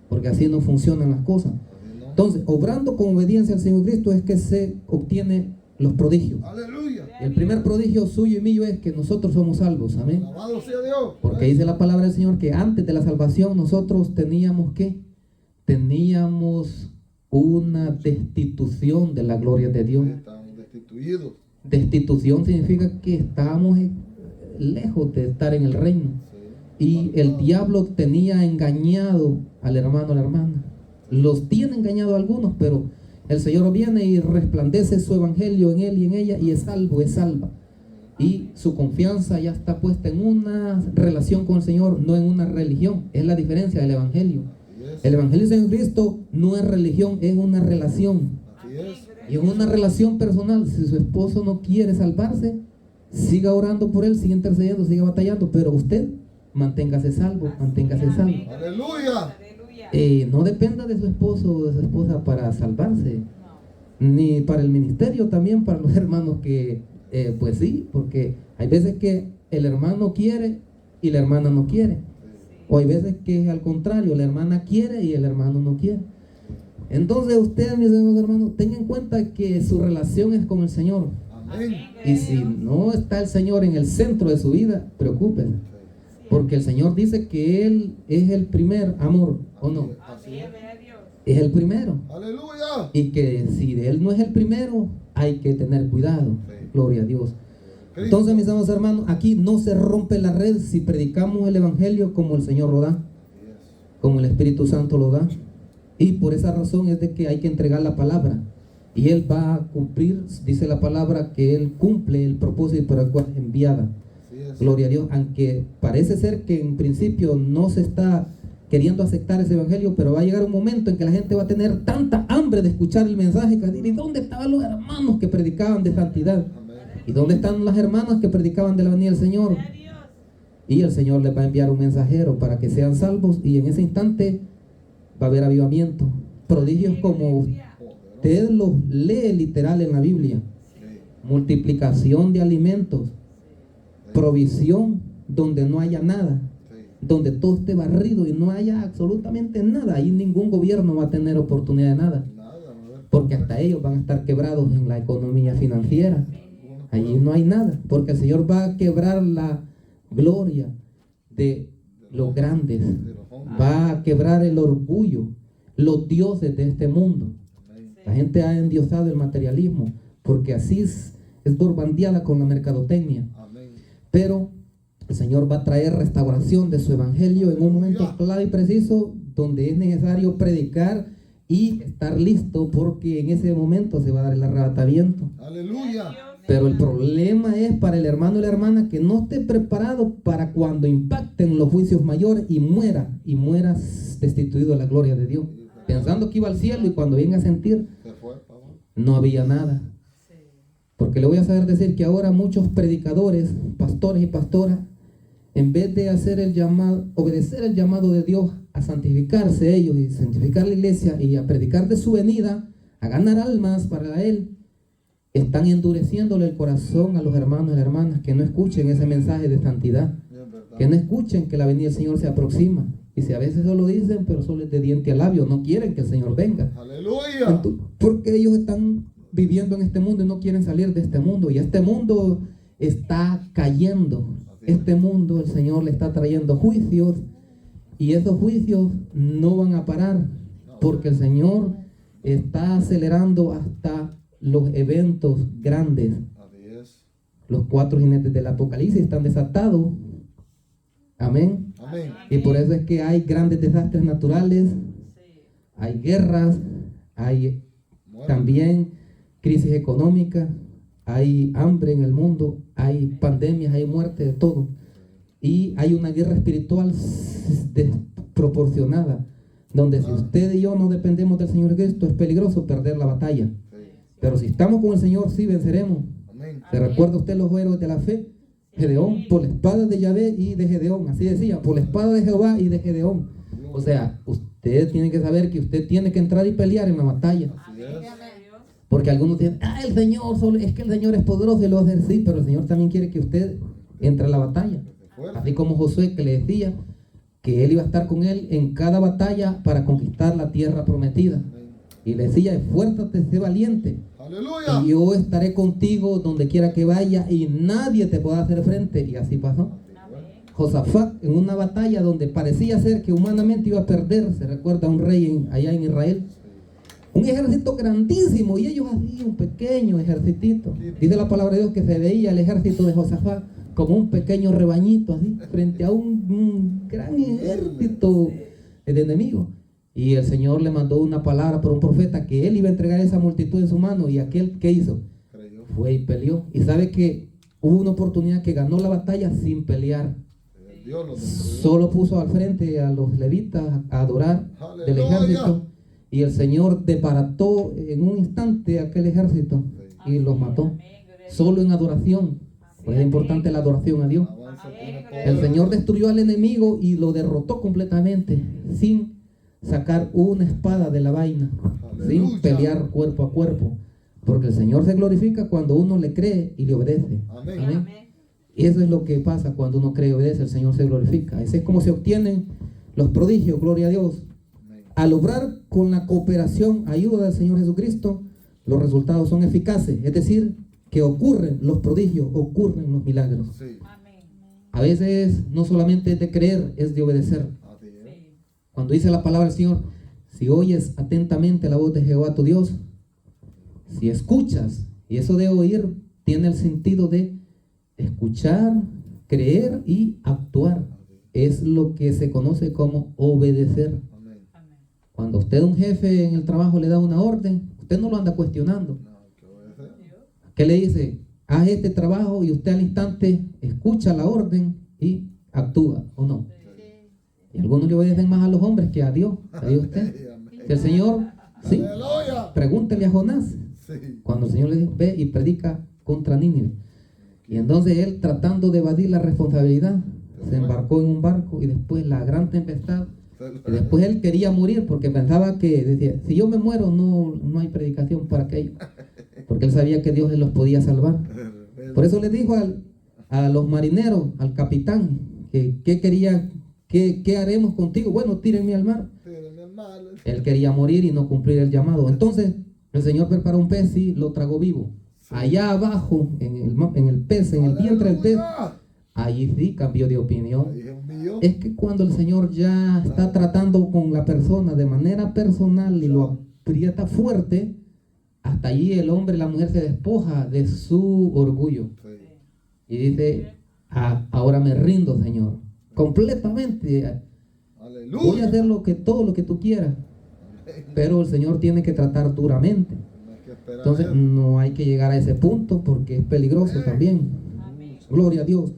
porque así no funcionan las cosas. Así no. Entonces, obrando con obediencia al Señor Cristo es que se obtiene los prodigios. Aleluya. El primer prodigio suyo y mío es que nosotros somos salvos, amén. Alabado sea Dios. Porque dice la palabra del Señor que antes de la salvación nosotros teníamos ¿qué? Teníamos una destitución de la gloria de Dios. Estamos destituidos. Destitución significa que estábamos lejos de estar en el reino. Sí. Y el diablo tenía engañado al hermano o la hermana. Los tiene engañado a algunos, pero el Señor viene y resplandece su evangelio en él y en ella, y es salvo, es salva. Y su confianza ya está puesta en una relación con el Señor, no en una religión. Es la diferencia del evangelio. Así es. El evangelio de Jesucristo no es religión, es una relación. Así es. Y es una relación personal. Si su esposo no quiere salvarse, siga orando por él, siga intercediendo, siga batallando, pero usted manténgase salvo, manténgase salvo. Aleluya. Aleluya. No dependa de su esposo o de su esposa para salvarse, ni para el ministerio, también para los hermanos que, pues sí, porque hay veces que el hermano quiere y la hermana no quiere, o hay veces que es al contrario, la hermana quiere y el hermano no quiere. Entonces ustedes, mis hermanos, tengan en cuenta que su relación es con el Señor, Amén. y si no está el Señor en el centro de su vida, preocúpense, porque el Señor dice que Él es el primer amor, ¿o no? Así es. Gloria a Dios. Es el primero. Aleluya. Y que si de Él no es el primero, hay que tener cuidado. Sí. Gloria a Dios. Entonces, mis amados hermanos, aquí no se rompe la red si predicamos el Evangelio como el Señor lo da, Así es. como el Espíritu Santo lo da. Y por esa razón es de que hay que entregar la palabra. Y Él va a cumplir, dice la palabra, que Él cumple el propósito para el cual es enviada. Así es. Gloria a Dios, aunque parece ser que en principio no se está queriendo aceptar ese evangelio, pero va a llegar un momento en que la gente va a tener tanta hambre de escuchar el mensaje que va a decir, ¿y dónde estaban los hermanos que predicaban de santidad? Amén. ¿Y dónde están las hermanas que predicaban de la venida del Señor? Gloria a Dios. Y el Señor les va a enviar un mensajero para que sean salvos, y en ese instante va a haber avivamiento, prodigios como usted los lee literal en la Biblia, Sí. multiplicación de alimentos, provisión donde no haya nada, Sí. donde todo esté barrido y no haya absolutamente nada. Ahí ningún gobierno va a tener oportunidad de nada, Nada, a ver. porque hasta ellos van a estar quebrados en la economía financiera. Allí no hay nada, porque el Señor va a quebrar la gloria de los grandes, De los hombres. va a quebrar el orgullo, los dioses de este mundo. Amén. La gente ha endiosado el materialismo, porque así es borbandeada con la mercadotecnia. Amén. Pero el Señor va a traer restauración de su evangelio en un momento clave y preciso, donde es necesario predicar y estar listo, porque en ese momento se va a dar el arrebatamiento. Aleluya. Pero el problema es para el hermano y la hermana que no esté preparado para cuando impacten los juicios mayores y muera destituido de la gloria de Dios, pensando que iba al cielo, y cuando venga a sentir Se fue, papá. no había nada. Porque le voy a saber decir que ahora muchos predicadores, pastores y pastoras, en vez de hacer el llamado, obedecer el llamado de Dios a santificarse ellos y santificar la iglesia y a predicar de su venida, a ganar almas para Él, están endureciéndole el corazón a los hermanos y las hermanas que no escuchen ese mensaje de santidad, Es verdad. que no escuchen que la venida del Señor se aproxima. Y si a veces solo dicen, pero solo es de diente a labio, no quieren que el Señor venga. Aleluya. Porque ellos están viviendo en este mundo y no quieren salir de este mundo, y este mundo está cayendo. Este mundo, el Señor le está trayendo juicios, y esos juicios no van a parar, porque el Señor está acelerando hasta los eventos grandes. Así es. Los 4 jinetes del Apocalipsis están desatados. Amén. Amén. Y por eso es que hay grandes desastres naturales, hay guerras, hay Muerte. también crisis económica, hay hambre en el mundo, hay pandemias, hay muerte, de todo. Y hay una guerra espiritual desproporcionada, donde si usted y yo no dependemos del Señor Cristo, es peligroso perder la batalla. Sí. Pero si estamos con el Señor, sí venceremos. Amén. ¿Se recuerda usted los héroes de la fe? Gedeón, por la espada de Yahvé y de Gedeón, así decía, por la espada de Jehová y de Gedeón. O sea, usted tiene que saber que usted tiene que entrar y pelear en la batalla. Así es. Porque algunos dicen, el Señor, es que el Señor es poderoso y lo va a hacer. Sí, pero el Señor también quiere que usted entre a la batalla. Así como Josué, que le decía que él iba a estar con él en cada batalla para conquistar la tierra prometida. Y le decía, esfuérzate, sé valiente. Aleluya. Y yo estaré contigo donde quiera que vaya y nadie te pueda hacer frente. Y así pasó. Josafat, en una batalla donde parecía ser que humanamente iba a perder, se recuerda a un rey allá en Israel, un ejército grandísimo y ellos así un pequeño ejercitito. Dice la palabra de Dios que se veía el ejército de Josafat como un pequeño rebañito así frente a un gran ejército de enemigos. Y el Señor le mandó una palabra por un profeta que él iba a entregar esa multitud en su mano. Y aquel, ¿qué hizo? Creyó. Fue y peleó. Y sabe que hubo una oportunidad que ganó la batalla sin pelear. Dios lo destruyó. Solo puso al frente a los levitas a adorar del Aleluya. ejército. Y el Señor desbarató en un instante aquel ejército y los mató. Solo en adoración. Pues es importante la adoración a Dios. Alabanza tiene poder. El Señor destruyó al enemigo y lo derrotó completamente sin sacar una espada de la vaina, Aleluya. sin pelear cuerpo a cuerpo, porque el Señor se glorifica cuando uno le cree y le obedece. Amén. Amén. Y eso es lo que pasa cuando uno cree y obedece, el Señor se glorifica. Así es como se obtienen los prodigios, gloria a Dios. Amén. Al obrar con la cooperación, ayuda del Señor Jesucristo, los resultados son eficaces, es decir, que ocurren los prodigios, ocurren los milagros. Sí. A veces no solamente es de creer, es de obedecer. Así es. Cuando dice la palabra del Señor, si oyes atentamente la voz de Jehová tu Dios, si escuchas, y eso de oír tiene el sentido de escuchar, creer y actuar. Es lo que se conoce como obedecer. Amén. Cuando usted, un jefe en el trabajo, le da una orden, usted no lo anda cuestionando. No, hay que obedecer. ¿Qué le dice? Haz este trabajo y usted al instante escucha la orden y actúa, ¿o no? Y algunos le obedecen más a los hombres que a Dios. ¿Sabía usted? Sí, amén. Que el Señor, sí, Aleluya. pregúntele a Jonás, Sí. cuando el Señor le dijo, ve y predica contra Nínive. Y entonces él, tratando de evadir la responsabilidad, se embarcó en un barco y después la gran tempestad. Y después él quería morir porque pensaba que, decía, si yo me muero no hay predicación para aquello. Porque él sabía que Dios los podía salvar. Por eso le dijo a los marineros, al capitán, que ¿qué quería? ¿Qué haremos contigo? Bueno, tírenme al mar. Tírenme al mar. Él quería morir y no cumplir el llamado. Entonces el Señor preparó un pez y lo tragó vivo. Allá abajo, en el pez, en el vientre del pez, Aleluya. allí sí cambió de opinión. Ahí es un millón. Es que cuando el Señor ya está tratando con la persona de manera personal y lo aprieta fuerte, hasta allí el hombre y la mujer se despoja de su orgullo Sí. y dice, ahora me rindo, Señor, completamente. Voy a Aleluya. hacer todo lo que tú quieras. Pero el Señor tiene que tratar duramente. No hay que esperar Entonces a él. no hay que llegar a ese punto porque es peligroso también. Gloria a Dios.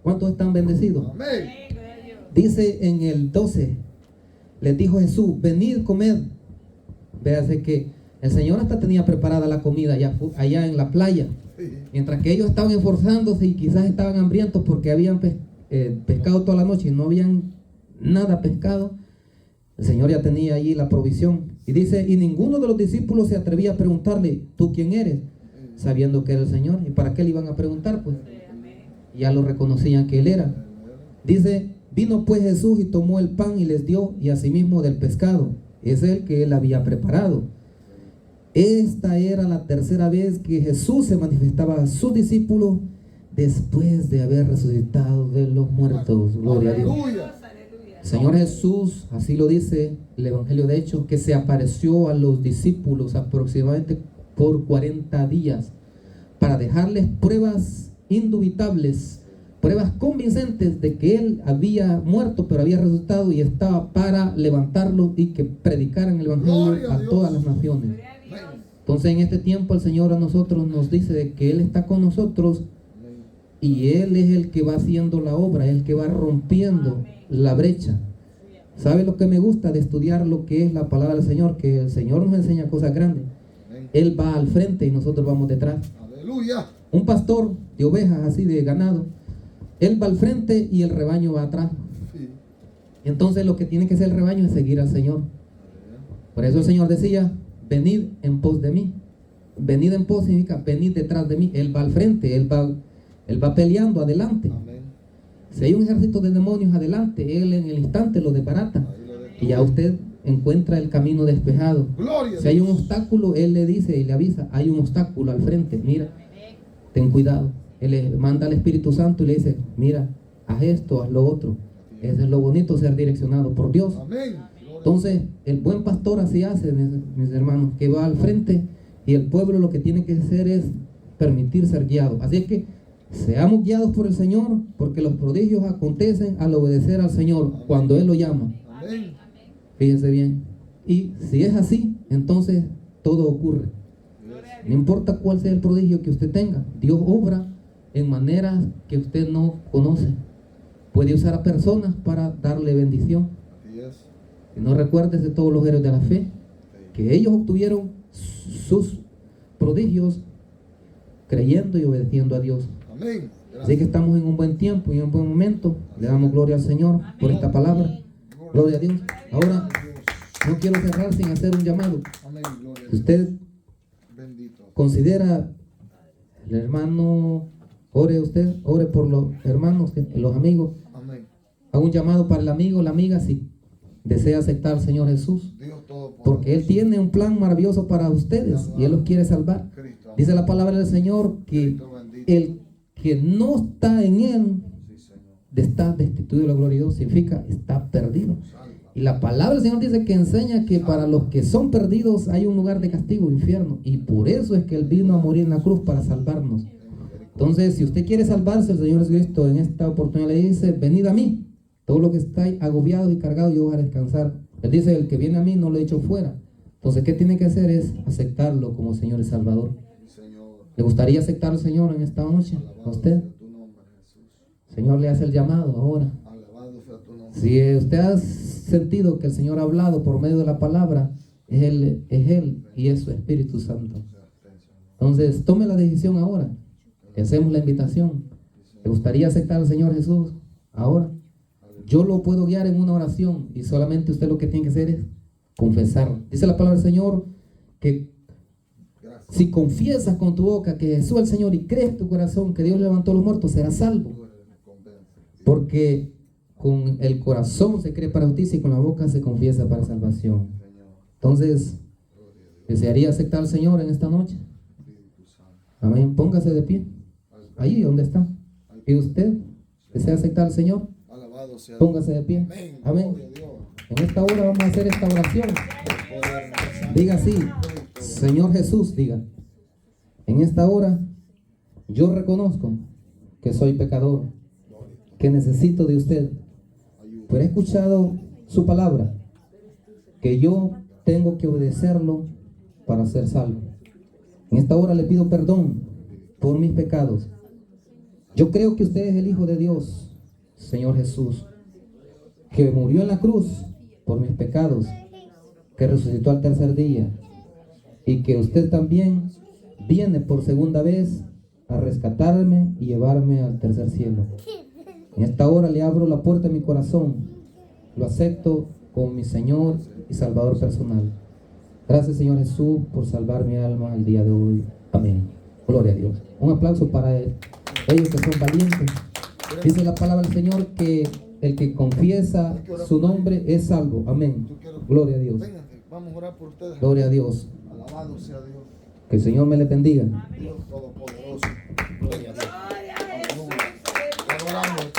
¿Cuántos están bendecidos? Amén. Dice en el 12, les dijo Jesús, venid, comed. Véase que el Señor hasta tenía preparada la comida allá en la playa. Sí. Mientras que ellos estaban esforzándose y quizás estaban hambrientos porque habían pescado toda la noche y no habían nada pescado, el Señor ya tenía allí la provisión. Y dice, y ninguno de los discípulos se atrevía a preguntarle, ¿tú quién eres? Sabiendo que era el Señor. ¿Y para qué le iban a preguntar? Pues ya lo reconocían que Él era. Dice, vino pues Jesús y tomó el pan y les dio, y asimismo del pescado. Es el que Él había preparado. Esta era la tercera vez que Jesús se manifestaba a sus discípulos después de haber resucitado de los muertos. Gloria a Dios. Aleluya. El Señor Jesús, así lo dice el Evangelio de Hechos, que se apareció a los discípulos aproximadamente por 40 días para dejarles pruebas indubitables, pruebas convincentes de que Él había muerto pero había resucitado y estaba para levantarlo y que predicaran el Evangelio Gloria a a Dios. todas las naciones. Gloria a Dios. Entonces en este tiempo el Señor a nosotros nos dice de que Él está con nosotros y Él es el que va haciendo la obra, el que va rompiendo la brecha. ¿Sabe lo que me gusta de estudiar lo que es la palabra del Señor? Que el Señor nos enseña cosas grandes. Amén. Él va al frente y nosotros vamos detrás. Aleluya. Un pastor de ovejas así de ganado, él va al frente y el rebaño va atrás. Sí. Entonces lo que tiene que hacer el rebaño es seguir al Señor. Por eso el Señor decía, venid en pos de mí. Venid en pos significa venid detrás de mí. Él va al frente, él va peleando adelante. Amén. Si hay un ejército de demonios adelante, Él en el instante lo desbarata. Ahí lo dejo. Y ya usted encuentra el camino despejado. Gloria a Si hay un Dios. obstáculo, Él le dice y le avisa, hay un obstáculo al frente, mira, ten cuidado. Él le manda al Espíritu Santo y le dice, mira, haz esto, haz lo otro. Eso es lo bonito, ser direccionado por Dios. Amén. Entonces, el buen pastor así hace, mis hermanos, que va al frente y el pueblo lo que tiene que hacer es permitir ser guiado. Así es que seamos guiados por el Señor, porque los prodigios acontecen al obedecer al Señor cuando Él lo llama. Amén. Fíjense bien. Y si es así, entonces todo ocurre. No importa cuál sea el prodigio que usted tenga, Dios obra en maneras que usted no conoce. Puede usar a personas para darle bendición. Así es. Y no recuerdes de todos los héroes de la fe, que ellos obtuvieron sus prodigios creyendo y obedeciendo a Dios. Amén. Así que estamos en un buen tiempo y en un buen momento. Le damos gloria al Señor por esta palabra. Gloria a Dios. Ahora, no quiero cerrar sin hacer un llamado. Amén. Gloria a Si Dios. usted Bendito. considera el hermano, ore por los hermanos, los amigos. Amén. Haga un llamado para el amigo, la amiga, si desea aceptar al Señor Jesús. Dios Todopoderoso. Porque Él tiene un plan maravilloso para ustedes y Él los quiere salvar. Cristo. Dice la palabra del Señor que Cristo bendito. el que no está en Él Sí, Señor. está destituido de la gloria de Dios, significa está perdido. Salva. Y la palabra del Señor dice que enseña que para los que son perdidos hay un lugar de castigo, infierno. Y por eso es que Él vino a morir en la cruz para salvarnos. Entonces, si usted quiere salvarse, el Señor Jesucristo en esta oportunidad le dice, venid a mí, todos los que estáis agobiados y cargados, yo os haré descansar. Él dice, el que viene a mí no lo echo fuera. Entonces, ¿qué tiene que hacer? Es aceptarlo como Señor y Salvador. Sí, Señor. ¿Le gustaría aceptar al Señor en esta noche? ¿A Alabado usted? sea tu nombre, Jesús. El Señor le hace el llamado ahora. Alabado sea tu nombre. Si usted ha sentido que el Señor ha hablado por medio de la palabra, es Él y es su Espíritu Santo. Entonces, tome la decisión ahora. Le hacemos la invitación. ¿Le gustaría aceptar al Señor Jesús ahora? Yo lo puedo guiar en una oración y solamente usted lo que tiene que hacer es confesar. Dice la palabra del Señor que Gracias. si confiesas con tu boca que Jesús es el Señor y crees en tu corazón que Dios levantó a los muertos, serás salvo. Tú eres mi convence. Porque con el corazón se cree para justicia y con la boca se confiesa para salvación. Señor. Entonces, Gloria a Dios. ¿desearía aceptar al Señor en esta noche? Espíritu Santo. Amén. Póngase de pie. Ahí donde está. ¿Y usted desea aceptar al Señor? Alabado sea Dios. Póngase de pie. Amén. Amén. Gloria a Dios. En esta hora vamos a hacer esta oración. Poder en el Diga así, Señor Jesús, diga. En esta hora yo reconozco que soy pecador, que necesito de usted. Pero he escuchado su palabra, que yo tengo que obedecerlo para ser salvo. En esta hora le pido perdón por mis pecados. Yo creo que usted es el Hijo de Dios, Señor Jesús, que murió en la cruz por mis pecados, que resucitó al tercer día y que usted también viene por segunda vez a rescatarme y llevarme al tercer cielo. En esta hora le abro la puerta de mi corazón, lo acepto como mi Señor y Salvador personal. Gracias, Señor Jesús, por salvar mi alma el día de hoy. Amén. Gloria a Dios. Un aplauso para ellos que son valientes. Dice la palabra del Señor que el que confiesa su nombre es salvo. Amén. Gloria a Dios. Vénganse, vamos a orar por ustedes. Gloria a Dios. Alabado sea Dios. Que el Señor me le bendiga. Dios Todopoderoso. Gloria a Dios. Aleluya. Te adoramos.